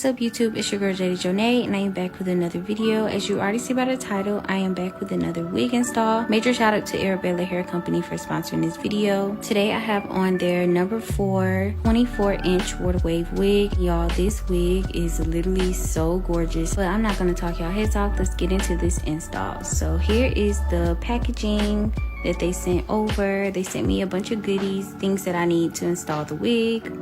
What's up YouTube, it's your girl JD Jonay and I am back with another video. As you already see by the title, I am back with another wig install. Major shout out to Arabella Hair Company for sponsoring this video. Today I have on their number 4 24-inch water wave wig. Y'all, this wig is literally so gorgeous, but I'm not going to talk y'all heads off. Let's get into this install. So here is the packaging that they sent over. They sent me a bunch of goodies, things that I need to install the wig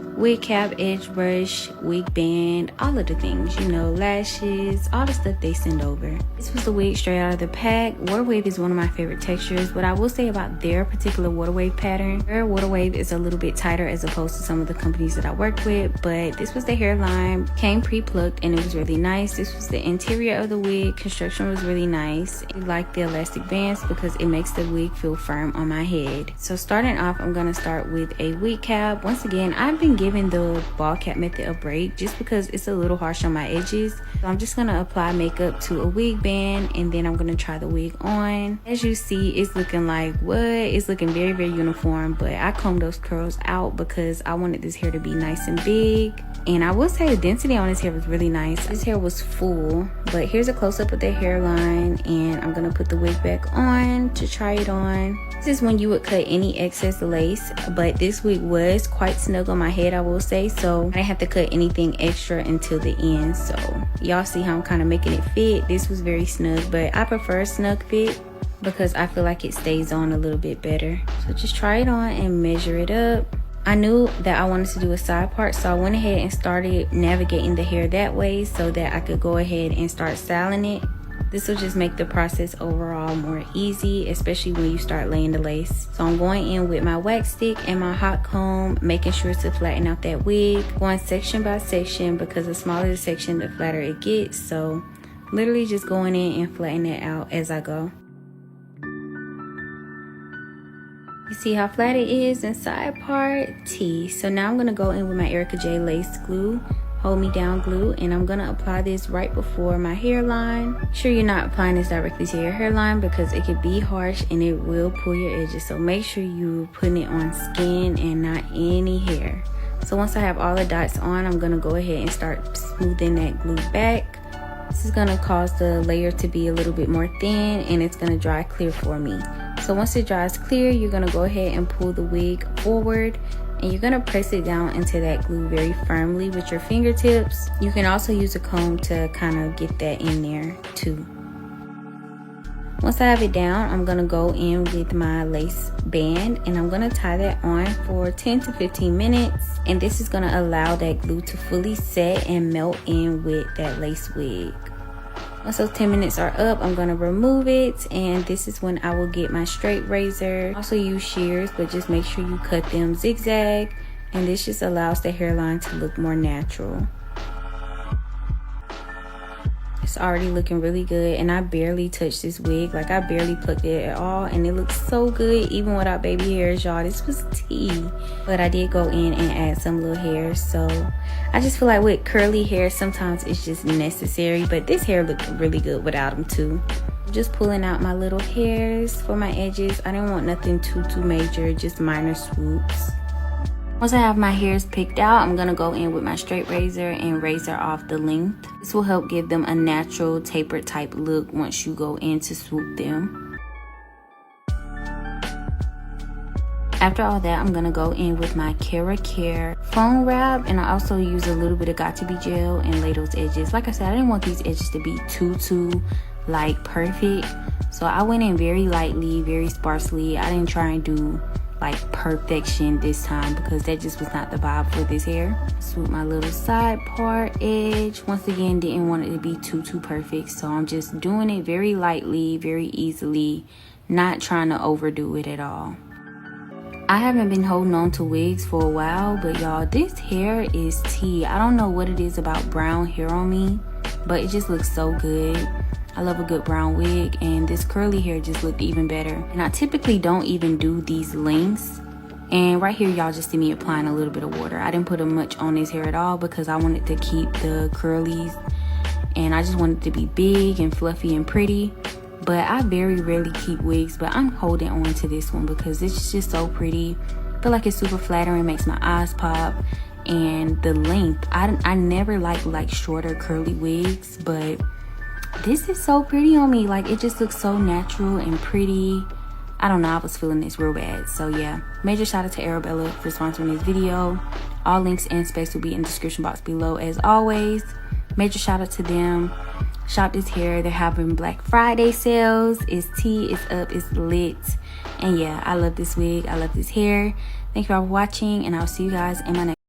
cap, edge brush, wig band, all of the things, you know, lashes, all the stuff they send over. This was the wig straight out of the pack. Water wave is one of my favorite textures. What I will say about their particular water wave pattern, their water wave is a little bit tighter as opposed to some of the companies that I work with, but this was the hairline, came pre-plucked and it was really nice. This was the interior of the wig. Construction was really nice. I like the elastic bands because it makes the wig feel firm on my head. So starting off, I'm gonna start with a wig cap. Once again, I've been giving the ball cap method a break just because it's a little harsh on my edges. So I'm just gonna apply makeup to a wig band and then I'm gonna try the wig on. As you see, it's looking like what? It's looking very, very uniform, but I combed those curls out because I wanted this hair to be nice and big. And I will say the density on this hair was really nice. This hair was full, but here's a close-up of the hairline and I'm gonna put the wig back on to try it on. This is when you would cut any excess lace, but this wig was quite snug on my head, I will say, so I didn't have to cut anything extra until the end. So y'all see how I'm kind of making it fit. This was very snug, but I prefer snug fit because I feel like it stays on a little bit better. So just try it on and measure it up. I knew that I wanted to do a side part, so I went ahead and started navigating the hair that way so that I could go ahead and start styling it. This will just make the process overall more easy, especially when you start laying the lace. So I'm going in with my wax stick and my hot comb, making sure to flatten out that wig, going section by section because the smaller the section, the flatter it gets. So literally just going in and flattening it out as I go. You see how flat it is inside part T. So now I'm gonna go in with my Erica J lace glue, hold me down glue, and I'm gonna apply this right before my hairline. Make sure you're not applying this directly to your hairline because it could be harsh and it will pull your edges. So make sure you're putting it on skin and not any hair. So once I have all the dots on, I'm gonna go ahead and start smoothing that glue back. This is gonna cause the layer to be a little bit more thin and it's gonna dry clear for me. So once it dries clear, you're gonna go ahead and pull the wig forward and you're gonna press it down into that glue very firmly with your fingertips. You can also use a comb to kind of get that in there too. Once I have it down, I'm gonna go in with my lace band and I'm gonna tie that on for 10 to 15 minutes. And this is gonna allow that glue to fully set and melt in with that lace wig. Once those 10 minutes are up, I'm gonna remove it, and this is when I will get my straight razor. Also use shears, but just make sure you cut them zigzag, and this just allows the hairline to look more natural. It's already looking really good, and I barely touched this wig. Like, I barely plucked it at all, and it looks so good even without baby hairs, y'all. This was tea. But I did go in and add some little hairs, so I just feel like with curly hair sometimes it's just necessary, but this hair looked really good without them too. Just pulling out my little hairs for my edges. I didn't want nothing too major, just minor swoops. Once I have my hairs picked out, I'm gonna go in with my straight razor and razor off the length. This will help give them a natural tapered type look once you go in to swoop them. After all that, I'm gonna go in with my Care foam wrap, and I also use a little bit of Got2b gel and lay those edges. Like I said, I didn't want these edges to be too like perfect, so I went in very lightly, very sparsely. I didn't try and do like perfection this time because that just was not the vibe for this hair. Swoop my little side part edge. Once again, didn't want it to be too perfect, so I'm just doing it very lightly, very easily, not trying to overdo it at all. I haven't been holding on to wigs for a while, but y'all, this hair is tea. I don't know what it is about brown hair on me, but it just looks so good. I love a good brown wig, and this curly hair just looked even better. And I typically don't even do these lengths. And right here, y'all just see me applying a little bit of water. I didn't put much on this hair at all because I wanted to keep the curlies, and I just wanted it to be big and fluffy and pretty. But I very rarely keep wigs, but I'm holding on to this one because it's just so pretty. I feel like it's super flattering, makes my eyes pop, and the length. I never like shorter curly wigs, but this is so pretty on me. Like, it just looks so natural and pretty. I don't know, I was feeling this real bad. So yeah, major shout out to Arabella for sponsoring this video. All links and specs will be in the description box below as always. Major shout out to them. Shop this hair. They're having Black Friday sales. It's tea, it's up, it's lit. And yeah, I love this wig, I love this hair. Thank you all for watching, and I'll see you guys in my next